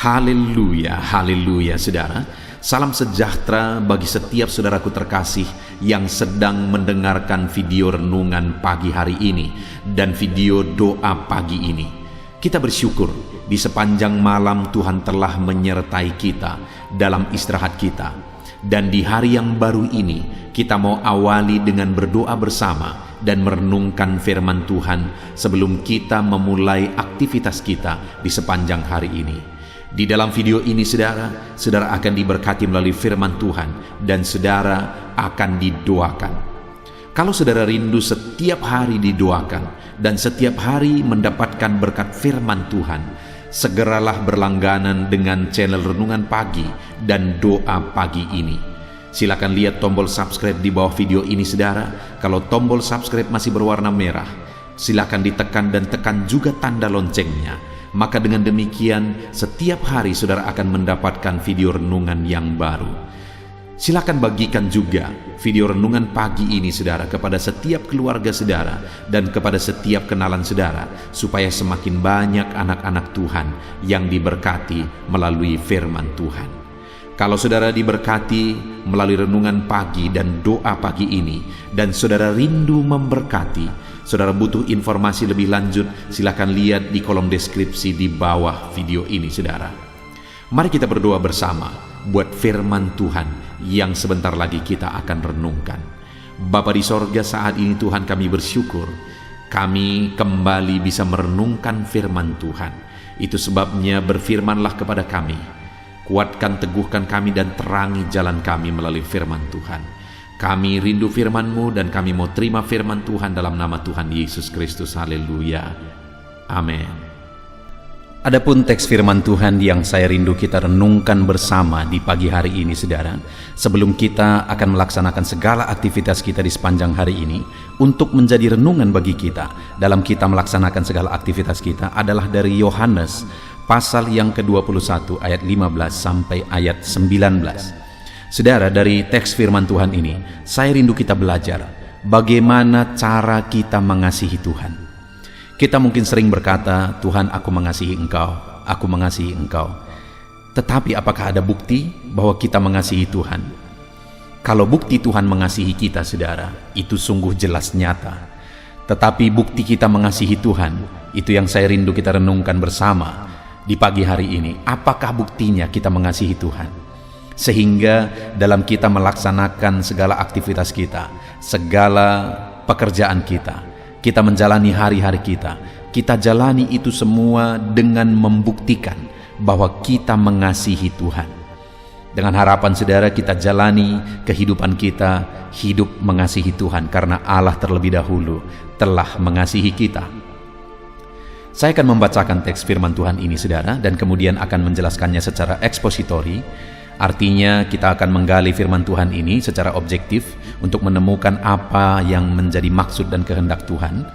Haleluya, haleluya saudara. Salam sejahtera bagi setiap saudaraku terkasih yang sedang mendengarkan video renungan pagi hari ini dan video doa pagi ini. Kita bersyukur di sepanjang malam Tuhan telah menyertai kita dalam istirahat kita. Dan di hari yang baru ini kita mau awali dengan berdoa bersama dan merenungkan firman Tuhan sebelum kita memulai aktivitas kita di sepanjang hari ini. Di dalam video ini saudara akan diberkati melalui firman Tuhan dan saudara akan didoakan. Kalau saudara rindu setiap hari didoakan dan setiap hari mendapatkan berkat firman Tuhan, segeralah berlangganan dengan channel Renungan Pagi dan Doa Pagi ini. Silakan lihat tombol subscribe di bawah video ini saudara. Kalau tombol subscribe masih berwarna merah, silakan ditekan dan tekan juga tanda loncengnya. Maka dengan demikian setiap hari saudara akan mendapatkan video renungan yang baru. Silakan bagikan juga video renungan pagi ini saudara kepada setiap keluarga saudara dan kepada setiap kenalan saudara, supaya semakin banyak anak-anak Tuhan yang diberkati melalui firman Tuhan. Kalau saudara diberkati melalui renungan pagi dan doa pagi ini dan saudara rindu memberkati, saudara butuh informasi lebih lanjut, silakan lihat di kolom deskripsi di bawah video ini saudara. Mari kita berdoa bersama buat firman Tuhan yang sebentar lagi kita akan renungkan. Bapa di sorga, saat ini Tuhan kami bersyukur kami kembali bisa merenungkan firman Tuhan. Itu sebabnya berfirmanlah kepada kami. Kuatkan, teguhkan kami dan terangi jalan kami melalui firman Tuhan. Kami rindu firman-Mu dan kami mau terima firman Tuhan dalam nama Tuhan Yesus Kristus. Haleluya. Amin. Adapun teks firman Tuhan yang saya rindu kita renungkan bersama di pagi hari ini saudara, sebelum kita akan melaksanakan segala aktivitas kita di sepanjang hari ini, untuk menjadi renungan bagi kita dalam kita melaksanakan segala aktivitas kita adalah dari Yohanes pasal yang ke-21 ayat 15 sampai ayat 19. Saudara, dari teks firman Tuhan ini saya rindu kita belajar bagaimana cara kita mengasihi Tuhan. Kita mungkin sering berkata, Tuhan aku mengasihi Engkau, aku mengasihi Engkau. Tetapi apakah ada bukti bahwa kita mengasihi Tuhan? Kalau bukti Tuhan mengasihi kita saudara, itu sungguh jelas nyata. Tetapi bukti kita mengasihi Tuhan, itu yang saya rindu kita renungkan bersama di pagi hari ini. Apakah buktinya kita mengasihi Tuhan? Sehingga dalam kita melaksanakan segala aktivitas kita, segala pekerjaan kita, kita menjalani hari-hari kita jalani itu semua dengan membuktikan bahwa kita mengasihi Tuhan. Dengan harapan saudara kita jalani kehidupan kita, hidup mengasihi Tuhan karena Allah terlebih dahulu telah mengasihi kita. Saya akan membacakan teks firman Tuhan ini saudara dan kemudian akan menjelaskannya secara ekspositori. Artinya kita akan menggali firman Tuhan ini secara objektif untuk menemukan apa yang menjadi maksud dan kehendak Tuhan.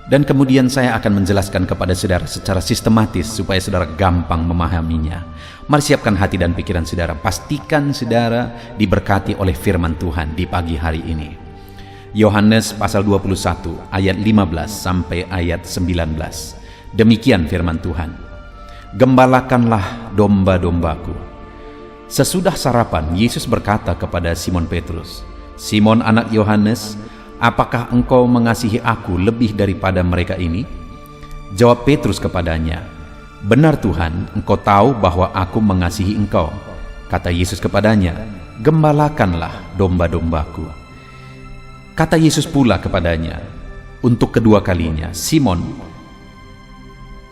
Dan kemudian saya akan menjelaskan kepada saudara secara sistematis supaya saudara gampang memahaminya. Mari siapkan hati dan pikiran saudara. Pastikan saudara diberkati oleh firman Tuhan di pagi hari ini. Yohanes pasal 21 ayat 15 sampai ayat 19. Demikian firman Tuhan. Gembalakanlah domba-dombaku. Sesudah sarapan, Yesus berkata kepada Simon Petrus, Simon anak Yohanes, apakah engkau mengasihi aku lebih daripada mereka ini? Jawab Petrus kepadanya, benar Tuhan, engkau tahu bahwa aku mengasihi engkau. Kata Yesus kepadanya, gembalakanlah domba-dombaku. Kata Yesus pula kepadanya, untuk kedua kalinya, Simon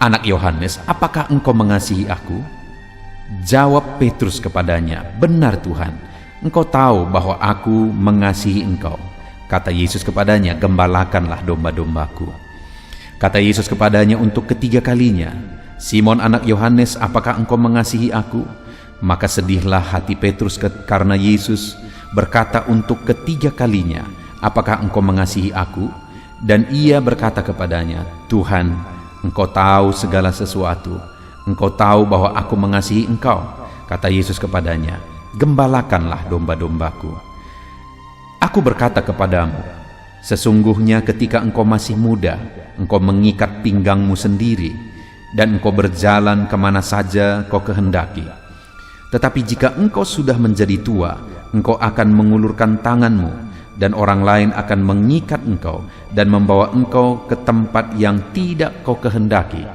anak Yohanes, apakah engkau mengasihi aku? Jawab Petrus kepadanya, benar Tuhan, engkau tahu bahwa aku mengasihi engkau. Kata Yesus kepadanya, gembalakanlah domba-dombaku. Kata Yesus kepadanya untuk ketiga kalinya, Simon anak Yohanes, apakah engkau mengasihi aku? Maka sedihlah hati Petrus karena Yesus berkata untuk ketiga kalinya, apakah engkau mengasihi aku? Dan ia berkata kepadanya, Tuhan, engkau tahu segala sesuatu. Engkau tahu bahwa aku mengasihi engkau. Kata Yesus kepadanya, gembalakanlah domba-dombaku. Aku berkata kepadamu, sesungguhnya ketika engkau masih muda, engkau mengikat pinggangmu sendiri, dan engkau berjalan kemana saja kau kehendaki. Tetapi jika engkau sudah menjadi tua, engkau akan mengulurkan tanganmu, dan orang lain akan mengikat engkau dan membawa engkau ke tempat yang tidak kau kehendaki.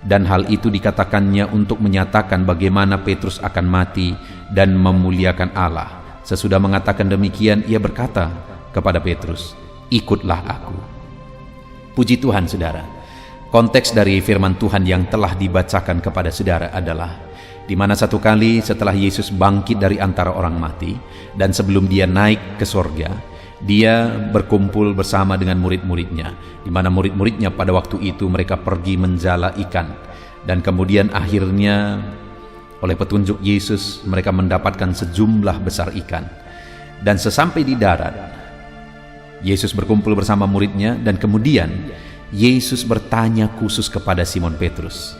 Dan hal itu dikatakannya untuk menyatakan bagaimana Petrus akan mati dan memuliakan Allah. Sesudah mengatakan demikian, ia berkata kepada Petrus, "Ikutlah aku." Puji Tuhan, saudara. Konteks dari firman Tuhan yang telah dibacakan kepada saudara adalah di mana satu kali setelah Yesus bangkit dari antara orang mati dan sebelum dia naik ke sorga, dia berkumpul bersama dengan murid-muridnya, di mana murid-muridnya pada waktu itu mereka pergi menjala ikan, dan kemudian akhirnya oleh petunjuk Yesus mereka mendapatkan sejumlah besar ikan. Dan sesampai di darat, Yesus berkumpul bersama muridnya, dan kemudian Yesus bertanya khusus kepada Simon Petrus.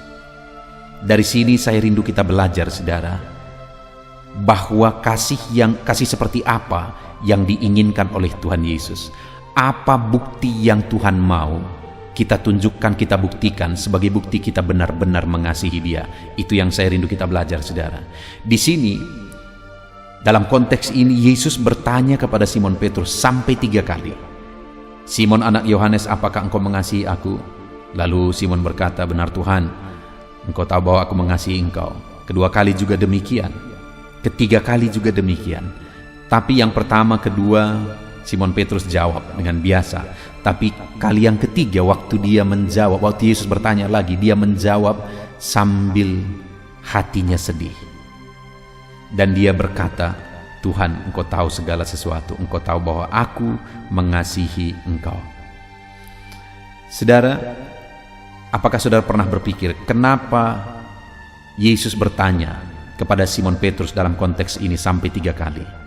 Dari sini saya rindu kita belajar, saudara, bahwa kasih seperti apa yang diinginkan oleh Tuhan Yesus. Apa bukti yang Tuhan mau kita tunjukkan, kita buktikan sebagai bukti kita benar-benar mengasihi Dia. Itu yang saya rindu kita belajar, saudara. Di sini, dalam konteks ini, Yesus bertanya kepada Simon Petrus sampai 3 kali. "Simon anak Yohanes, apakah engkau mengasihi aku?" Lalu Simon berkata, "Benar Tuhan, engkau tahu bahwa aku mengasihi engkau." Kedua kali juga demikian. Ketiga kali juga demikian. Tapi yang pertama, kedua, Simon Petrus jawab dengan biasa. Tapi kali yang ketiga, waktu Yesus bertanya lagi, dia menjawab sambil hatinya sedih. Dan dia berkata, "Tuhan, engkau tahu segala sesuatu. Engkau tahu bahwa aku mengasihi engkau." Saudara, apakah saudara pernah berpikir kenapa Yesus bertanya kepada Simon Petrus dalam konteks ini sampai 3 kali?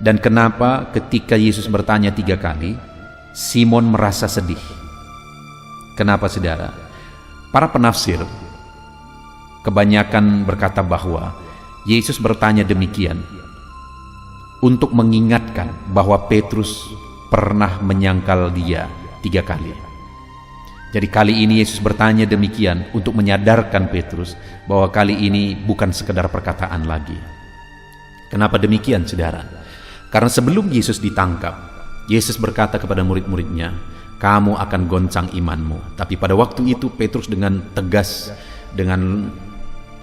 Dan kenapa ketika Yesus bertanya 3 kali, Simon merasa sedih? Kenapa, saudara? Para penafsir kebanyakan berkata bahwa Yesus bertanya demikian untuk mengingatkan bahwa Petrus pernah menyangkal dia 3 kali. Jadi kali ini Yesus bertanya demikian untuk menyadarkan Petrus bahwa kali ini bukan sekedar perkataan lagi. Kenapa demikian, saudara? Karena sebelum Yesus ditangkap, Yesus berkata kepada murid-muridnya, "Kamu akan goncang imanmu." Tapi pada waktu itu Petrus dengan tegas, dengan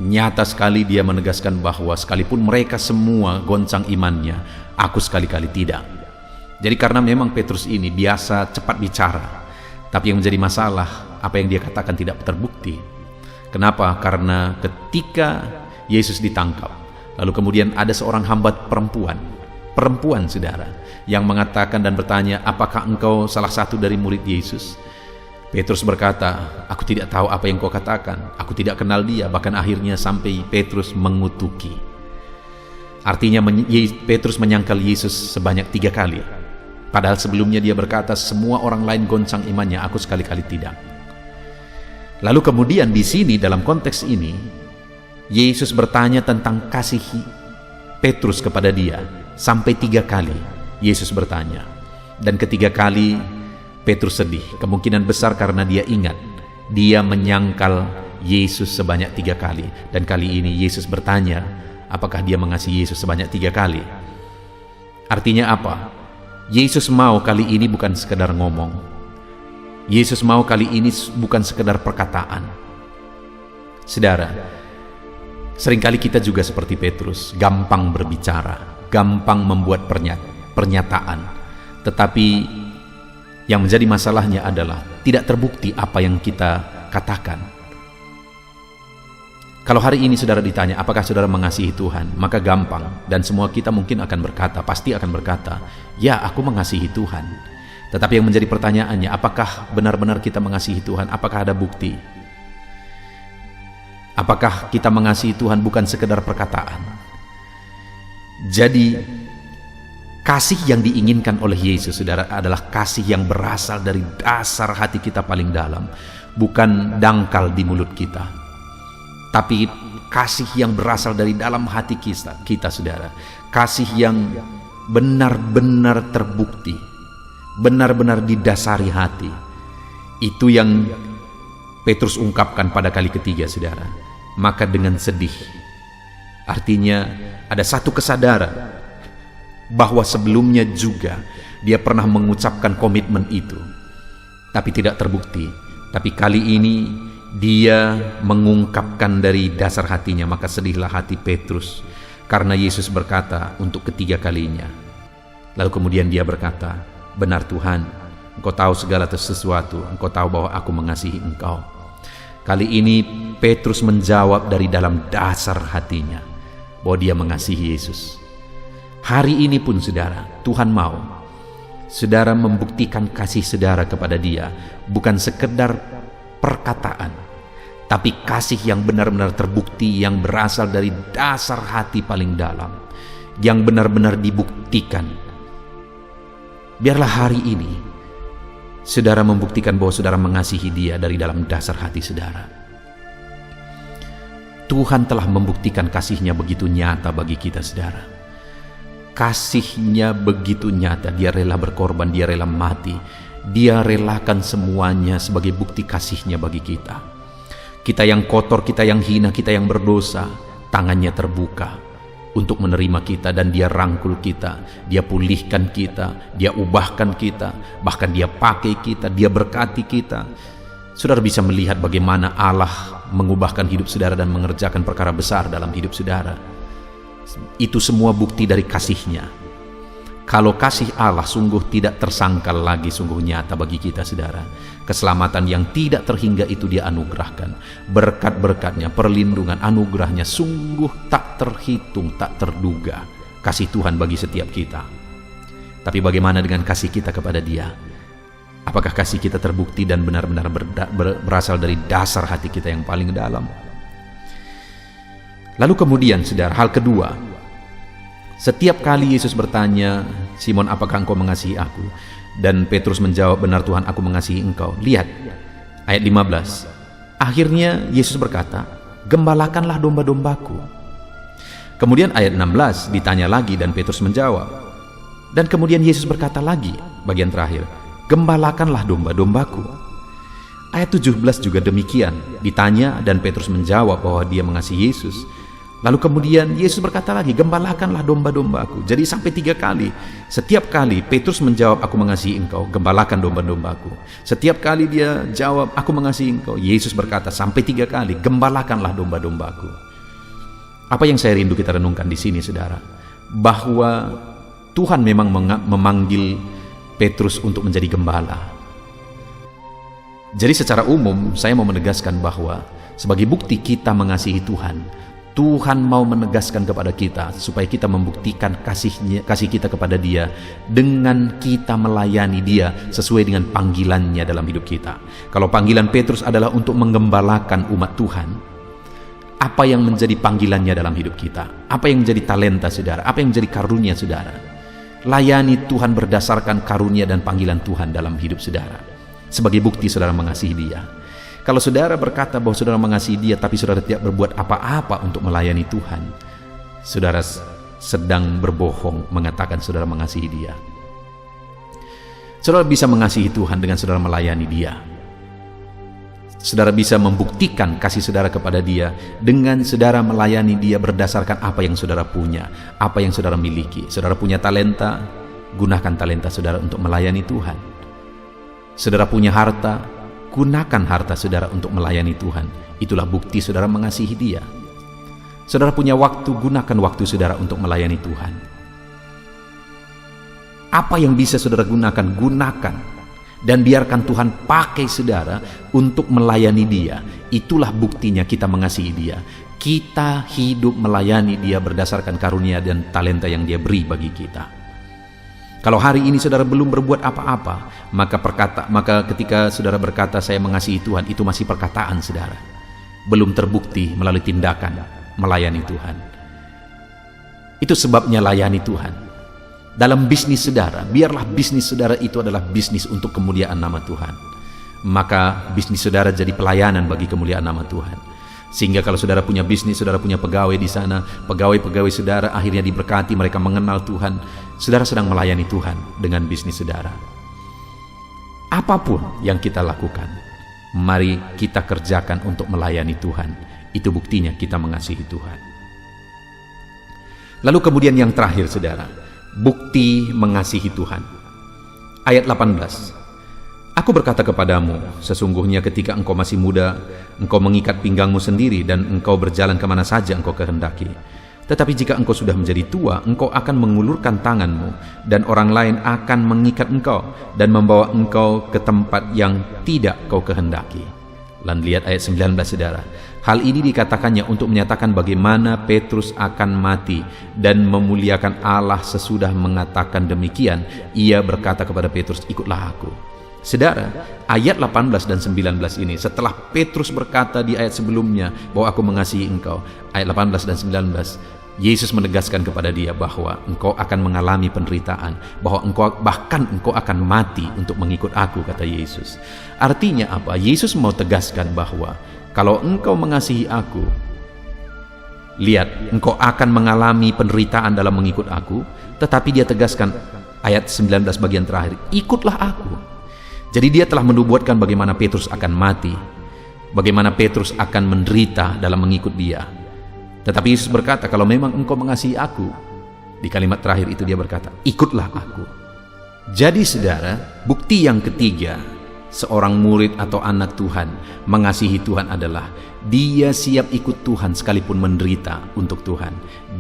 nyata sekali dia menegaskan bahwa sekalipun mereka semua goncang imannya, aku sekali-kali tidak. Jadi karena memang Petrus ini biasa cepat bicara, tapi yang menjadi masalah apa yang dia katakan tidak terbukti. Kenapa? Karena ketika Yesus ditangkap, lalu kemudian ada seorang hamba perempuan, saudara, yang mengatakan dan bertanya, "Apakah engkau salah satu dari murid Yesus?" Petrus berkata, "Aku tidak tahu apa yang kau katakan. Aku tidak kenal dia." Bahkan akhirnya sampai Petrus mengutuki. Artinya Petrus menyangkal Yesus sebanyak 3 kali. Padahal sebelumnya dia berkata, "Semua orang lain goncang imannya, aku sekali-kali tidak." Lalu kemudian di sini dalam konteks ini, Yesus bertanya tentang kasih Petrus kepada dia. Sampai 3 kali Yesus bertanya. Dan ketiga kali Petrus sedih. Kemungkinan besar karena dia ingat dia menyangkal Yesus sebanyak 3 kali. Dan kali ini Yesus bertanya, apakah dia mengasihi Yesus sebanyak 3 kali? Artinya apa? Yesus mau kali ini bukan sekedar ngomong. Yesus mau kali ini bukan sekedar perkataan. Saudara, seringkali kita juga seperti Petrus, gampang berbicara, gampang membuat pernyataan, tetapi yang menjadi masalahnya adalah tidak terbukti apa yang kita katakan. Kalau hari ini saudara ditanya, apakah saudara mengasihi Tuhan? Maka gampang, dan semua kita mungkin akan berkata, pasti akan berkata, "Ya, aku mengasihi Tuhan." Tetapi yang menjadi pertanyaannya, apakah benar-benar kita mengasihi Tuhan? Apakah ada bukti? Apakah kita mengasihi Tuhan bukan sekedar perkataan? Jadi kasih yang diinginkan oleh Yesus, saudara, adalah kasih yang berasal dari dasar hati kita paling dalam, bukan dangkal di mulut kita, tapi kasih yang berasal dari dalam hati kita, saudara. Kasih yang benar-benar terbukti, benar-benar didasari hati. Itu yang Petrus ungkapkan pada kali ketiga, saudara. Maka dengan sedih, artinya ada satu kesadaran bahwa sebelumnya juga dia pernah mengucapkan komitmen itu, tapi tidak terbukti. Tapi kali ini dia mengungkapkan dari dasar hatinya, maka sedihlah hati Petrus karena Yesus berkata untuk ketiga kalinya. Lalu kemudian dia berkata, "Benar Tuhan, Engkau tahu segala sesuatu, Engkau tahu bahwa aku mengasihi Engkau." Kali ini Petrus menjawab dari dalam dasar hatinya bahwa dia mengasihi Yesus. Hari ini pun saudara, Tuhan mau saudara membuktikan kasih saudara kepada dia, bukan sekedar perkataan, tapi kasih yang benar-benar terbukti, yang berasal dari dasar hati paling dalam, yang benar-benar dibuktikan. Biarlah hari ini saudara membuktikan bahwa saudara mengasihi dia dari dalam dasar hati saudara. Tuhan telah membuktikan kasih-Nya begitu nyata bagi kita, saudara. Kasih-Nya begitu nyata, dia rela berkorban, dia rela mati, dia relakan semuanya sebagai bukti kasih-Nya bagi kita. Kita yang kotor, kita yang hina, kita yang berdosa, tangannya terbuka untuk menerima kita, dan dia rangkul kita, dia pulihkan kita, dia ubahkan kita, bahkan dia pakai kita, dia berkati kita. Saudara bisa melihat bagaimana Allah mengubahkan hidup saudara dan mengerjakan perkara besar dalam hidup saudara. Itu semua bukti dari kasih-Nya. Kalau kasih Allah sungguh tidak tersangkal lagi, sungguh nyata bagi kita, saudara. Keselamatan yang tidak terhingga itu dia anugerahkan. Berkat-berkatnya, perlindungan, anugerahnya sungguh tak terhitung, tak terduga. Kasih Tuhan bagi setiap kita. Tapi bagaimana dengan kasih kita kepada dia? Apakah kasih kita terbukti dan benar-benar berasal dari dasar hati kita yang paling dalam? Lalu kemudian, saudara, hal kedua, setiap kali Yesus bertanya, "Simon, apakah engkau mengasihi aku?" Dan Petrus menjawab, "Benar Tuhan, aku mengasihi engkau." Lihat ayat 15. Akhirnya Yesus berkata, "Gembalakanlah domba-dombaku." Kemudian ayat 16 ditanya lagi dan Petrus menjawab. Dan kemudian Yesus berkata lagi, bagian terakhir, "Gembalakanlah domba-dombaku." Ayat 17 juga demikian, ditanya dan Petrus menjawab bahwa dia mengasihi Yesus. Lalu kemudian Yesus berkata lagi, "Gembalakanlah domba-dombaku." Jadi sampai 3 kali. Setiap kali Petrus menjawab, "Aku mengasihi engkau, gembalakan domba-dombaku." Setiap kali dia jawab, "Aku mengasihi engkau," Yesus berkata sampai 3 kali, "Gembalakanlah domba-dombaku." Apa yang saya rindu kita renungkan di sini, saudara, bahwa Tuhan memang memanggil Petrus untuk menjadi gembala. Jadi secara umum saya mau menegaskan bahwa sebagai bukti kita mengasihi Tuhan, Tuhan mau menegaskan kepada kita supaya kita membuktikan kasih kita kepada Dia dengan kita melayani Dia sesuai dengan panggilannya dalam hidup kita. Kalau panggilan Petrus adalah untuk menggembalakan umat Tuhan, apa yang menjadi panggilannya dalam hidup kita? Apa yang menjadi talenta saudara? Apa yang menjadi karunia saudara? Layani Tuhan berdasarkan karunia dan panggilan Tuhan dalam hidup saudara, sebagai bukti saudara mengasihi Dia. Kalau saudara berkata bahwa saudara mengasihi Dia tapi saudara tidak berbuat apa-apa untuk melayani Tuhan, saudara sedang berbohong mengatakan saudara mengasihi Dia. Saudara bisa mengasihi Tuhan dengan saudara melayani Dia. Saudara bisa membuktikan kasih saudara kepada Dia dengan saudara melayani Dia berdasarkan apa yang saudara punya, apa yang saudara miliki. Saudara punya talenta, gunakan talenta saudara untuk melayani Tuhan. Saudara punya harta, gunakan harta saudara untuk melayani Tuhan. Itulah bukti saudara mengasihi Dia. Saudara punya waktu, gunakan waktu saudara untuk melayani Tuhan. Apa yang bisa saudara gunakan, gunakan. Dan biarkan Tuhan pakai saudara untuk melayani Dia. Itulah buktinya kita mengasihi Dia. Kita hidup melayani Dia berdasarkan karunia dan talenta yang Dia beri bagi kita. Kalau hari ini saudara belum berbuat apa-apa, maka ketika saudara berkata saya mengasihi Tuhan, itu masih perkataan saudara, belum terbukti melalui tindakan melayani Tuhan. Itu sebabnya layani Tuhan. Dalam bisnis saudara, biarlah bisnis saudara itu adalah bisnis untuk kemuliaan nama Tuhan. Maka bisnis saudara jadi pelayanan bagi kemuliaan nama Tuhan. Sehingga kalau saudara punya bisnis, saudara punya pegawai di sana, pegawai-pegawai saudara akhirnya diberkati, mereka mengenal Tuhan. Saudara sedang melayani Tuhan dengan bisnis saudara. Apapun yang kita lakukan, Mari kita kerjakan untuk melayani Tuhan. Itu buktinya kita mengasihi Tuhan. Lalu kemudian yang terakhir saudara, bukti mengasihi Tuhan. Ayat 18. Aku berkata kepadamu, sesungguhnya ketika engkau masih muda, engkau mengikat pinggangmu sendiri dan engkau berjalan kemana saja engkau kehendaki. Tetapi jika engkau sudah menjadi tua, engkau akan mengulurkan tanganmu dan orang lain akan mengikat engkau dan membawa engkau ke tempat yang tidak kau kehendaki. Dan lihat ayat 19 saudara. Hal ini dikatakannya untuk menyatakan bagaimana Petrus akan mati dan memuliakan Allah. Sesudah mengatakan demikian, ia berkata kepada Petrus, ikutlah aku. Saudara, ayat 18 dan 19 ini setelah Petrus berkata di ayat sebelumnya bahwa aku mengasihi engkau, ayat 18 dan 19 Yesus menegaskan kepada dia bahwa engkau akan mengalami penderitaan, bahwa bahkan engkau akan mati untuk mengikut aku, kata Yesus. Artinya apa? Yesus mau tegaskan bahwa kalau engkau mengasihi aku, lihat, engkau akan mengalami penderitaan dalam mengikut aku. Tetapi dia tegaskan ayat 19 bagian terakhir, ikutlah aku. Jadi dia telah menubuatkan bagaimana Petrus akan mati, bagaimana Petrus akan menderita dalam mengikut dia. Tetapi Yesus berkata, kalau memang engkau mengasihi aku, di kalimat terakhir itu dia berkata, ikutlah aku. Jadi saudara, bukti yang ketiga seorang murid atau anak Tuhan mengasihi Tuhan adalah dia siap ikut Tuhan sekalipun menderita untuk Tuhan.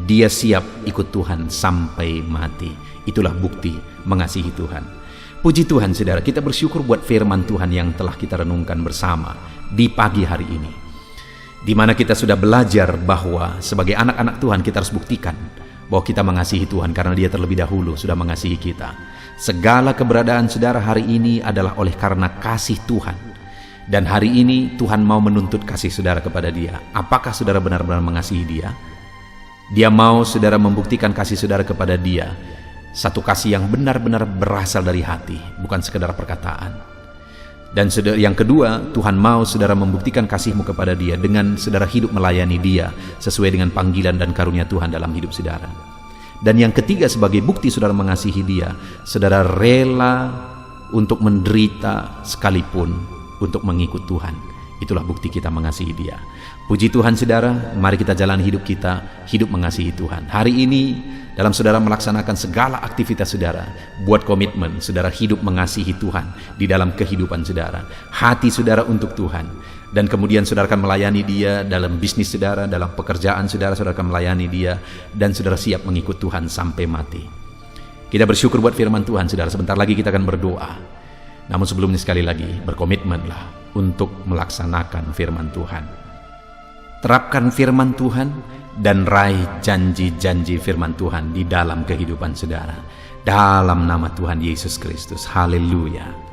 Dia siap ikut Tuhan sampai mati. Itulah bukti mengasihi Tuhan. Puji Tuhan saudara, kita bersyukur buat firman Tuhan yang telah kita renungkan bersama di pagi hari ini, di mana kita sudah belajar bahwa sebagai anak-anak Tuhan kita harus buktikan bahwa kita mengasihi Tuhan karena Dia terlebih dahulu sudah mengasihi kita. Segala keberadaan saudara hari ini adalah oleh karena kasih Tuhan. Dan hari ini Tuhan mau menuntut kasih saudara kepada Dia. Apakah saudara benar-benar mengasihi Dia? Dia mau saudara membuktikan kasih saudara kepada Dia. Satu kasih yang benar-benar berasal dari hati, bukan sekedar perkataan. Dan yang kedua, Tuhan mau saudara membuktikan kasihmu kepada Dia dengan saudara hidup melayani Dia sesuai dengan panggilan dan karunia Tuhan dalam hidup saudara. Dan yang ketiga, sebagai bukti saudara mengasihi Dia, saudara rela untuk menderita sekalipun untuk mengikut Tuhan. Itulah bukti kita mengasihi Dia. Puji Tuhan saudara, mari kita jalani hidup kita, hidup mengasihi Tuhan. Hari ini dalam saudara melaksanakan segala aktivitas saudara, buat komitmen saudara hidup mengasihi Tuhan di dalam kehidupan saudara. Hati saudara untuk Tuhan. Dan kemudian saudara akan melayani Dia dalam bisnis saudara, dalam pekerjaan saudara, saudara akan melayani Dia. Dan saudara siap mengikut Tuhan sampai mati. Kita bersyukur buat firman Tuhan saudara. Sebentar lagi kita akan berdoa. Namun sebelumnya sekali lagi, berkomitmenlah untuk melaksanakan firman Tuhan. Terapkan firman Tuhan dan raih janji-janji firman Tuhan di dalam kehidupan saudara. Dalam nama Tuhan Yesus Kristus. Haleluya.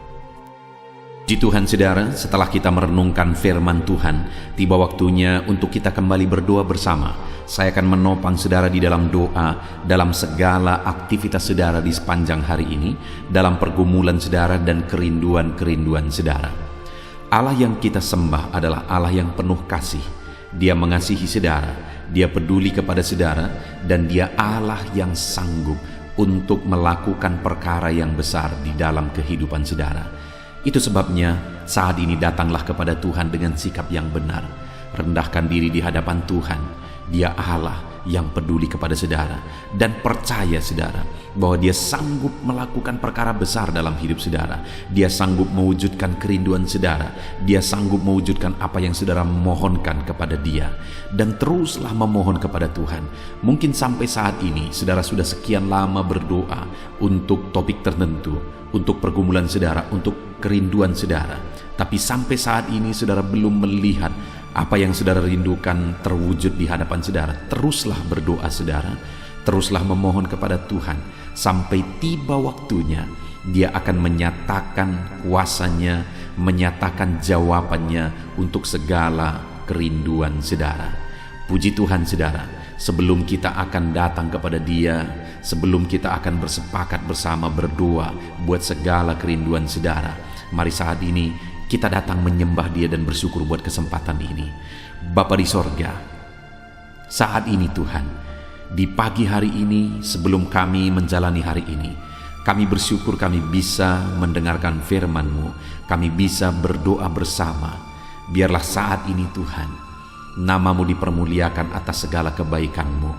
Puji Tuhan saudara, setelah kita merenungkan firman Tuhan, tiba waktunya untuk kita kembali berdoa bersama. Saya akan menopang saudara di dalam doa, dalam segala aktivitas saudara di sepanjang hari ini, dalam pergumulan saudara dan kerinduan-kerinduan saudara. Allah yang kita sembah adalah Allah yang penuh kasih. Dia mengasihi saudara, Dia peduli kepada saudara, dan Dia Allah yang sanggup untuk melakukan perkara yang besar di dalam kehidupan saudara. Itu sebabnya saat ini datanglah kepada Tuhan dengan sikap yang benar. Rendahkan diri di hadapan Tuhan. Dia Allah yang peduli kepada saudara, dan percaya saudara bahwa Dia sanggup melakukan perkara besar dalam hidup saudara. Dia sanggup mewujudkan kerinduan saudara. Dia sanggup mewujudkan apa yang saudara mohonkan kepada Dia. Dan teruslah memohon kepada Tuhan. Mungkin sampai saat ini saudara sudah sekian lama berdoa untuk topik tertentu, untuk pergumulan saudara, untuk kerinduan saudara, tapi sampai saat ini saudara belum melihat apa yang saudara rindukan terwujud di hadapan saudara. Teruslah berdoa saudara, teruslah memohon kepada Tuhan sampai tiba waktunya Dia akan menyatakan kuasanya, menyatakan jawabannya untuk segala kerinduan saudara. Puji Tuhan saudara, sebelum kita akan datang kepada Dia, sebelum kita akan bersepakat bersama berdoa buat segala kerinduan saudara, mari saat ini kita datang menyembah Dia dan bersyukur buat kesempatan ini. Bapa di sorga, saat ini Tuhan, di pagi hari ini sebelum kami menjalani hari ini, kami bersyukur kami bisa mendengarkan firman-Mu, kami bisa berdoa bersama, Biarlah saat ini Tuhan, nama-Mu dipermuliakan atas segala kebaikan-Mu.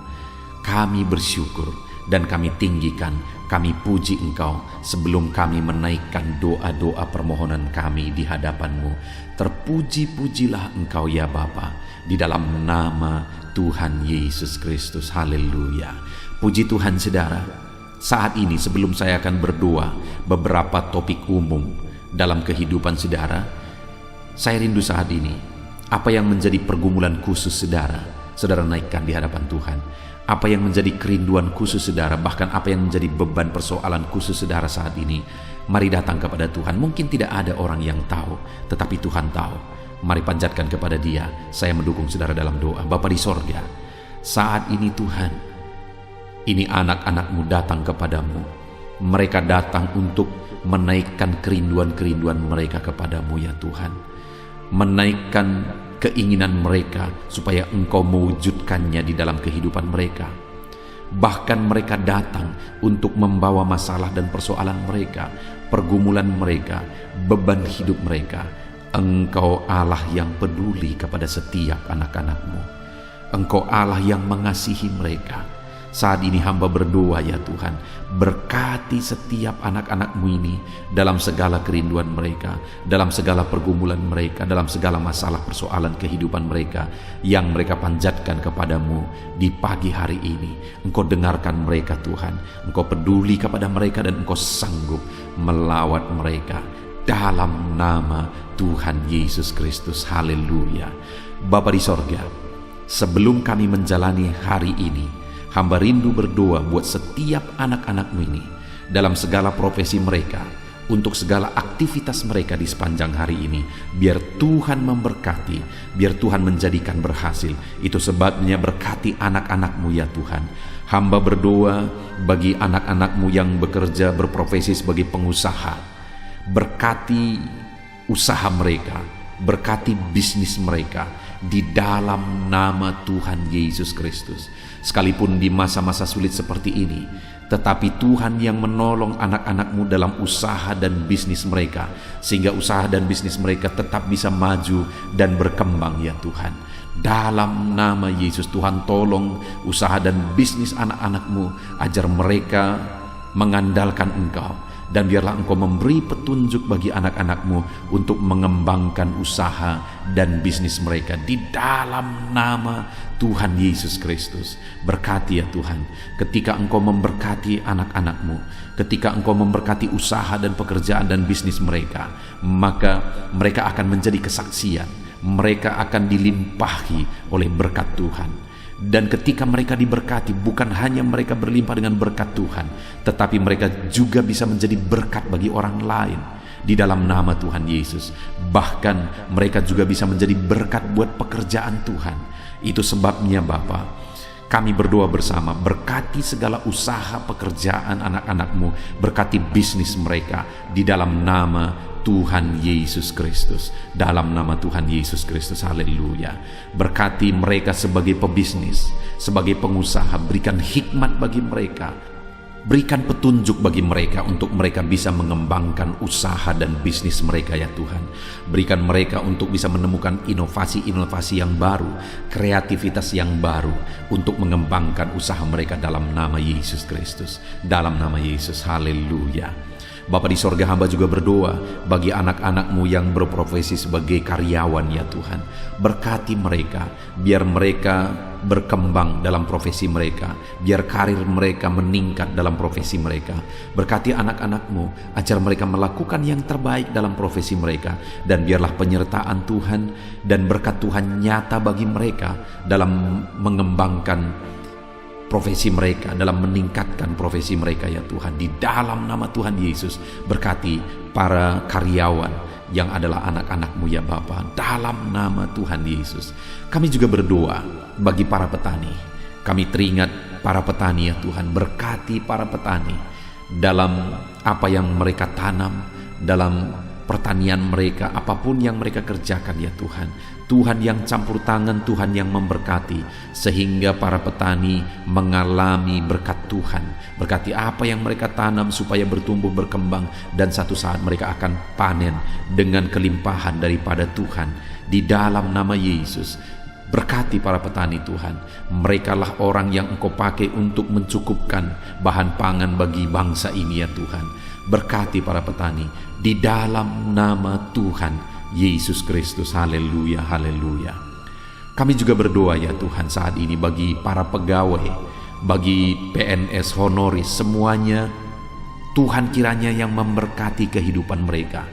Kami bersyukur dan kami tinggikan, kami puji Engkau sebelum kami menaikkan doa-doa permohonan kami di hadapan-Mu. Terpuji-pujilah Engkau ya Bapa, di dalam nama Tuhan Yesus Kristus. Haleluya. Puji Tuhan saudara. Saat ini sebelum saya akan berdoa beberapa topik umum dalam kehidupan saudara, saya rindu saat ini apa yang menjadi pergumulan khusus saudara naikkan di hadapan Tuhan. Apa yang menjadi kerinduan khusus saudara, bahkan apa yang menjadi beban persoalan khusus saudara saat ini, mari datang kepada Tuhan. Mungkin tidak ada orang yang tahu, tetapi Tuhan tahu. Mari panjatkan kepada Dia. Saya mendukung saudara dalam doa. Bapa di sorga, saat ini Tuhan, ini anak-anak-Mu datang kepadamu. Mereka datang untuk menaikkan kerinduan-kerinduan mereka kepadamu ya Tuhan. Menaikkan keinginan mereka supaya Engkau mewujudkannya di dalam kehidupan mereka. Bahkan mereka datang untuk membawa masalah dan persoalan mereka, pergumulan mereka, beban hidup mereka. Engkau Allah yang peduli kepada setiap anak-anak-Mu. Engkau Allah yang mengasihi mereka. Saat ini hamba berdoa ya Tuhan, berkati setiap anak-anak-Mu ini dalam segala kerinduan mereka, dalam segala pergumulan mereka, dalam segala masalah persoalan kehidupan mereka yang mereka panjatkan kepadamu di pagi hari ini. Engkau dengarkan mereka Tuhan, Engkau peduli kepada mereka dan Engkau sanggup melawat mereka dalam nama Tuhan Yesus Kristus. Haleluya. Bapa di sorga, sebelum kami menjalani hari ini, hamba rindu berdoa buat setiap anak-anak-Mu ini dalam segala profesi mereka, untuk segala aktivitas mereka di sepanjang hari ini. Biar Tuhan memberkati, biar Tuhan menjadikan berhasil. Itu sebabnya berkati anak-anak-Mu ya Tuhan. Hamba berdoa bagi anak-anak-Mu yang bekerja berprofesi sebagai pengusaha. Berkati usaha mereka, berkati bisnis mereka di dalam nama Tuhan Yesus Kristus. Sekalipun di masa-masa sulit seperti ini, tetapi Tuhan yang menolong anak-anak-Mu dalam usaha dan bisnis mereka, sehingga usaha dan bisnis mereka tetap bisa maju dan berkembang ya Tuhan. Dalam nama Yesus, Tuhan tolong usaha dan bisnis anak-anak-Mu, ajar mereka mengandalkan Engkau. Dan biarlah Engkau memberi petunjuk bagi anak-anak-Mu untuk mengembangkan usaha dan bisnis mereka di dalam nama Tuhan Yesus Kristus. Berkati ya Tuhan, ketika Engkau memberkati anak-anak-Mu, ketika Engkau memberkati usaha dan pekerjaan dan bisnis mereka, maka mereka akan menjadi kesaksian. Mereka akan dilimpahi oleh berkat Tuhan. Dan ketika mereka diberkati, bukan hanya mereka berlimpah dengan berkat Tuhan, tetapi mereka juga bisa menjadi berkat bagi orang lain di dalam nama Tuhan Yesus. Bahkan mereka juga bisa menjadi berkat buat pekerjaan Tuhan. Itu sebabnya Bapa, kami berdoa bersama, berkati segala usaha pekerjaan anak-anak-Mu, berkati bisnis mereka di dalam nama Tuhan Yesus Kristus. Dalam nama Tuhan Yesus Kristus. Haleluya. Berkati mereka sebagai pebisnis, sebagai pengusaha. Berikan hikmat bagi mereka, berikan petunjuk bagi mereka untuk mereka bisa mengembangkan usaha dan bisnis mereka ya Tuhan. Berikan mereka untuk bisa menemukan inovasi-inovasi yang baru, kreativitas yang baru untuk mengembangkan usaha mereka dalam nama Yesus Kristus. Dalam nama Yesus. Haleluya. Bapa di sorga, hamba juga berdoa bagi anak-anak-Mu yang berprofesi sebagai karyawan ya Tuhan. Berkati mereka, biar mereka berkembang dalam profesi mereka, biar karir mereka meningkat dalam profesi mereka. Berkati anak-anak-Mu, ajar mereka melakukan yang terbaik dalam profesi mereka. Dan biarlah penyertaan Tuhan dan berkat Tuhan nyata bagi mereka dalam mengembangkan profesi mereka, dalam meningkatkan profesi mereka ya Tuhan. Di dalam nama Tuhan Yesus, berkati para karyawan yang adalah anak-anak-Mu ya Bapa. Dalam nama Tuhan Yesus, kami juga berdoa bagi para petani. Kami teringat para petani ya Tuhan. Berkati para petani dalam apa yang mereka tanam, dalam pertanian mereka, apapun yang mereka kerjakan ya Tuhan. Tuhan yang campur tangan, Tuhan yang memberkati, sehingga para petani mengalami berkat Tuhan. Berkati apa yang mereka tanam supaya bertumbuh, berkembang, dan satu saat mereka akan panen dengan kelimpahan daripada Tuhan. Di dalam nama Yesus, berkati para petani Tuhan. Merekalah orang yang Engkau pakai untuk mencukupkan bahan pangan bagi bangsa ini ya Tuhan. Berkati para petani di dalam nama Tuhan Yesus Kristus. Haleluya, haleluya. Kami juga berdoa ya Tuhan saat ini bagi para pegawai, bagi PNS honoris semuanya. Tuhan kiranya yang memberkati kehidupan mereka.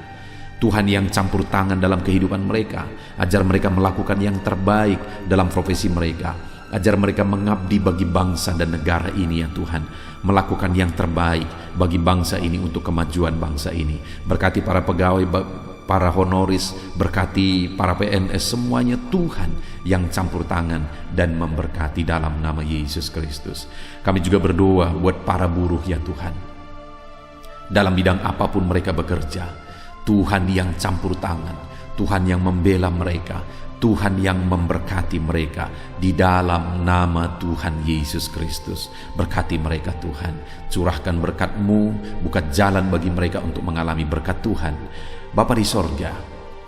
Tuhan yang campur tangan dalam kehidupan mereka, ajar mereka melakukan yang terbaik dalam profesi mereka, ajar mereka mengabdi bagi bangsa dan negara ini ya Tuhan, melakukan yang terbaik bagi bangsa ini untuk kemajuan bangsa ini. Berkati para pegawai, para honoris, berkati para PNS semuanya, Tuhan yang campur tangan dan memberkati dalam nama Yesus Kristus. Kami juga berdoa buat para buruh ya Tuhan, dalam bidang apapun mereka bekerja. Tuhan yang campur tangan, Tuhan yang membela mereka, Tuhan yang memberkati mereka di dalam nama Tuhan Yesus Kristus. Berkati mereka Tuhan, curahkan berkat-Mu, buka jalan bagi mereka untuk mengalami berkat Tuhan. Bapa di sorga,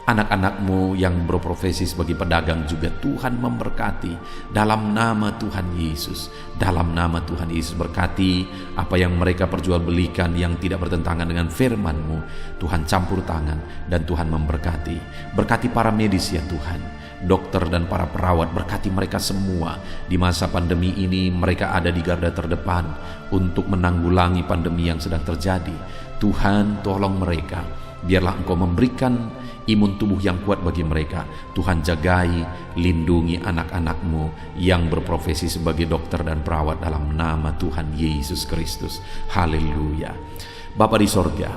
anak-anak-Mu yang berprofesi sebagai pedagang juga Tuhan memberkati dalam nama Tuhan Yesus. Dalam nama Tuhan Yesus, berkati apa yang mereka perjualbelikan yang tidak bertentangan dengan firman-Mu. Tuhan campur tangan dan Tuhan memberkati. Berkati para medis ya Tuhan, dokter dan para perawat, berkati mereka semua. Di masa pandemi ini mereka ada di garda terdepan untuk menanggulangi pandemi yang sedang terjadi. Tuhan tolong mereka, biarlah Engkau memberikan imun tubuh yang kuat bagi mereka. Tuhan jagai, lindungi anak-anak-Mu yang berprofesi sebagai dokter dan perawat dalam nama Tuhan Yesus Kristus. Haleluya. Bapa di sorga,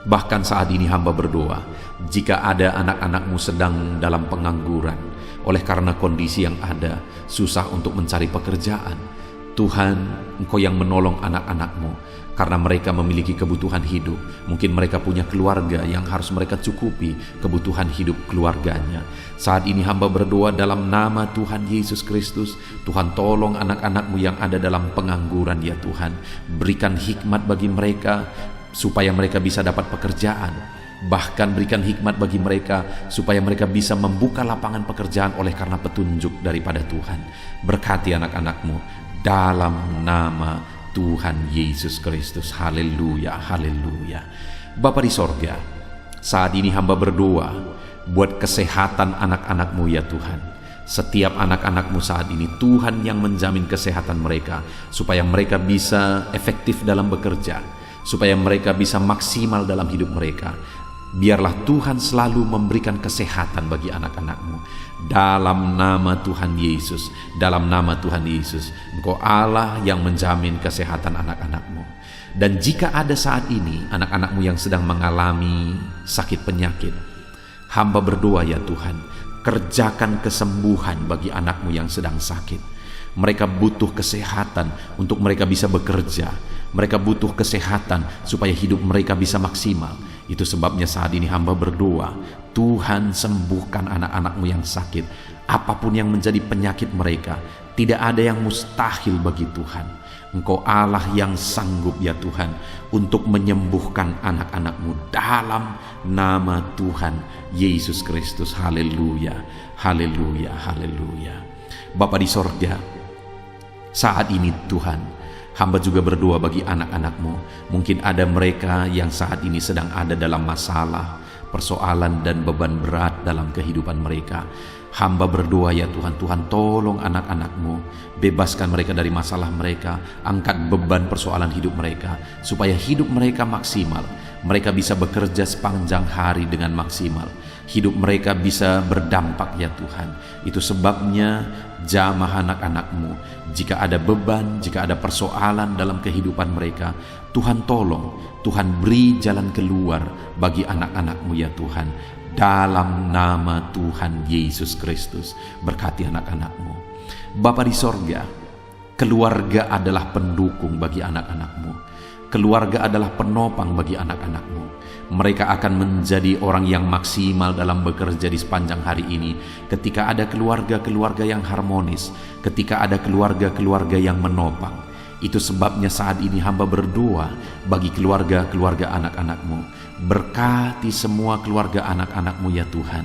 bahkan saat ini hamba berdoa, jika ada anak-anak-Mu sedang dalam pengangguran oleh karena kondisi yang ada, susah untuk mencari pekerjaan, Tuhan, Engkau yang menolong anak-anak-Mu karena mereka memiliki kebutuhan hidup. Mungkin mereka punya keluarga yang harus mereka cukupi kebutuhan hidup keluarganya. Saat ini hamba berdoa dalam nama Tuhan Yesus Kristus, Tuhan tolong anak-anak-Mu yang ada dalam pengangguran ya Tuhan. Berikan hikmat bagi mereka supaya mereka bisa dapat pekerjaan. Bahkan berikan hikmat bagi mereka supaya mereka bisa membuka lapangan pekerjaan oleh karena petunjuk daripada Tuhan. Berkati anak-anak-Mu dalam nama Tuhan Yesus Kristus. Haleluya, haleluya. Bapa di sorga, saat ini hamba berdoa buat kesehatan anak-anak-Mu ya Tuhan. Setiap anak-anak-Mu saat ini, Tuhan yang menjamin kesehatan mereka, supaya mereka bisa efektif dalam bekerja, supaya mereka bisa maksimal dalam hidup mereka. Biarlah Tuhan selalu memberikan kesehatan bagi anak-anak-Mu. Dalam nama Tuhan Yesus, dalam nama Tuhan Yesus, Engkau Allah yang menjamin kesehatan anak-anak-Mu. Dan jika ada saat ini anak-anak-Mu yang sedang mengalami sakit penyakit, hamba berdoa ya Tuhan, kerjakan kesembuhan bagi anak-Mu yang sedang sakit. Mereka butuh kesehatan untuk mereka bisa bekerja. Mereka butuh kesehatan supaya hidup mereka bisa maksimal. Itu sebabnya saat ini hamba berdoa, Tuhan sembuhkan anak-anak-Mu yang sakit. Apapun yang menjadi penyakit mereka, tidak ada yang mustahil bagi Tuhan. Engkau Allah yang sanggup ya Tuhan untuk menyembuhkan anak-anak-Mu dalam nama Tuhan Yesus Kristus. Haleluya, haleluya, haleluya. Bapa di sorga, saat ini Tuhan, hamba juga berdoa bagi anak-anak-Mu. Mungkin ada mereka yang saat ini sedang ada dalam masalah, persoalan dan beban berat dalam kehidupan mereka. Hamba berdoa ya Tuhan, Tuhan tolong anak-anak-Mu, bebaskan mereka dari masalah mereka, angkat beban persoalan hidup mereka, supaya hidup mereka maksimal. Mereka bisa bekerja sepanjang hari dengan maksimal. Hidup mereka bisa berdampak ya Tuhan. Itu sebabnya jamah anak-anak-Mu. Jika ada beban, jika ada persoalan dalam kehidupan mereka, Tuhan tolong, Tuhan beri jalan keluar bagi anak-anak-Mu ya Tuhan. Dalam nama Tuhan Yesus Kristus, berkati anak-anak-Mu. Bapa di sorga, keluarga adalah pendukung bagi anak-anak-Mu. Keluarga adalah penopang bagi anak-anak-Mu. Mereka akan menjadi orang yang maksimal dalam bekerja di sepanjang hari ini ketika ada keluarga-keluarga yang harmonis, ketika ada keluarga-keluarga yang menopang. Itu sebabnya saat ini hamba berdoa bagi keluarga-keluarga anak-anak-Mu. Berkati semua keluarga anak-anak-Mu ya Tuhan.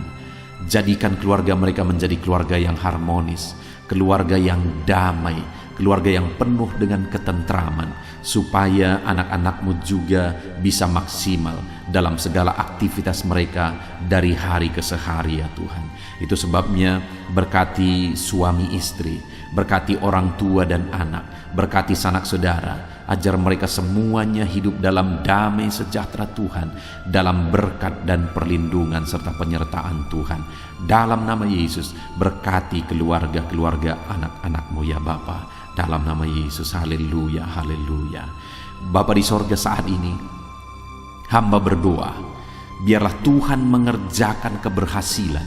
Jadikan keluarga mereka menjadi keluarga yang harmonis, keluarga yang damai, keluarga yang penuh dengan ketentraman, supaya anak-anak-Mu juga bisa maksimal dalam segala aktivitas mereka dari hari ke sehari ya Tuhan. Itu sebabnya berkati suami istri, berkati orang tua dan anak, berkati sanak saudara, ajar mereka semuanya hidup dalam damai sejahtera Tuhan, dalam berkat dan perlindungan serta penyertaan Tuhan. Dalam nama Yesus, berkati keluarga-keluarga anak-anak-Mu ya Bapa. Dalam nama Yesus, haleluya, haleluya. Bapa di sorga, saat ini hamba berdoa, biarlah Tuhan mengerjakan keberhasilan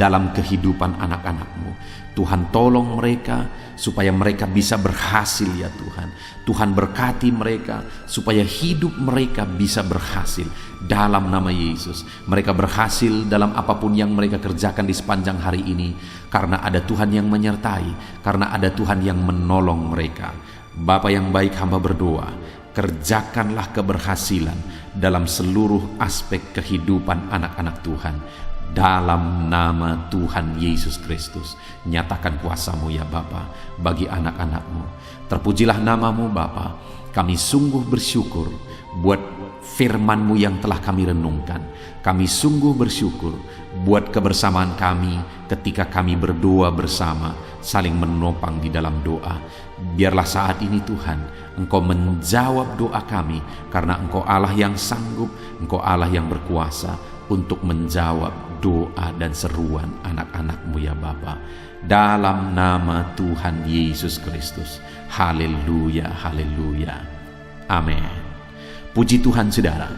dalam kehidupan anak-anak-Mu. Tuhan tolong mereka supaya mereka bisa berhasil ya Tuhan. Tuhan berkati mereka supaya hidup mereka bisa berhasil dalam nama Yesus. Mereka berhasil dalam apapun yang mereka kerjakan di sepanjang hari ini, karena ada Tuhan yang menyertai, karena ada Tuhan yang menolong mereka. Bapa yang baik, hamba berdoa, kerjakanlah keberhasilan dalam seluruh aspek kehidupan anak-anak Tuhan. Dalam nama Tuhan Yesus Kristus, nyatakan kuasa-Mu ya Bapa bagi anak-anak-Mu. Terpujilah nama-Mu Bapa. Kami sungguh bersyukur buat firman-Mu yang telah kami renungkan. Kami sungguh bersyukur buat kebersamaan kami ketika kami berdoa bersama, saling menopang di dalam doa. Biarlah saat ini Tuhan, Engkau menjawab doa kami, karena Engkau Allah yang sanggup, Engkau Allah yang berkuasa untuk menjawab doa dan seruan anak-anak-Mu ya Bapa. Dalam nama Tuhan Yesus Kristus. Haleluya, haleluya. Amin. Puji Tuhan saudara.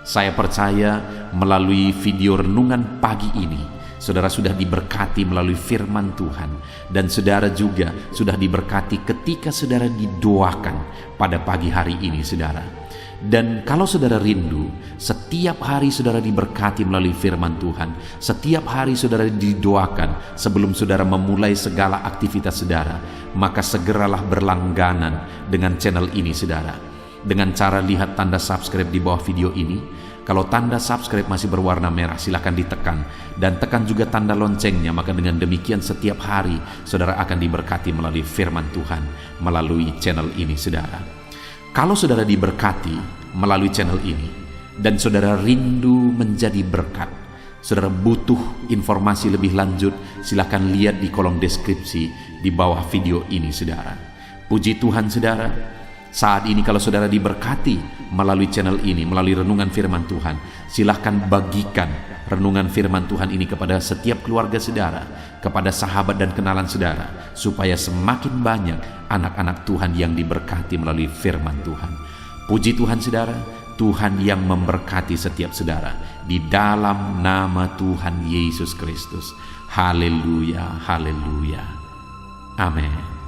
Saya percaya melalui video renungan pagi ini, saudara sudah diberkati melalui firman Tuhan, dan saudara juga sudah diberkati ketika saudara didoakan pada pagi hari ini saudara. Dan kalau saudara rindu, setiap hari saudara diberkati melalui firman Tuhan, setiap hari saudara didoakan sebelum saudara memulai segala aktivitas saudara, maka segeralah berlangganan dengan channel ini saudara. Dengan cara lihat tanda subscribe di bawah video ini. Kalau tanda subscribe masih berwarna merah, silakan ditekan, dan tekan juga tanda loncengnya, maka dengan demikian setiap hari saudara akan diberkati melalui firman Tuhan melalui channel ini saudara. Kalau saudara diberkati melalui channel ini dan saudara rindu menjadi berkat, saudara butuh informasi lebih lanjut, silakan lihat di kolom deskripsi di bawah video ini saudara. Puji Tuhan saudara, saat ini kalau saudara diberkati melalui channel ini, melalui renungan firman Tuhan, silahkan bagikan renungan firman Tuhan ini kepada setiap keluarga saudara, kepada sahabat dan kenalan saudara, supaya semakin banyak anak-anak Tuhan yang diberkati melalui firman Tuhan. Puji Tuhan saudara, Tuhan yang memberkati setiap saudara di dalam nama Tuhan Yesus Kristus. Haleluya, haleluya. Amin.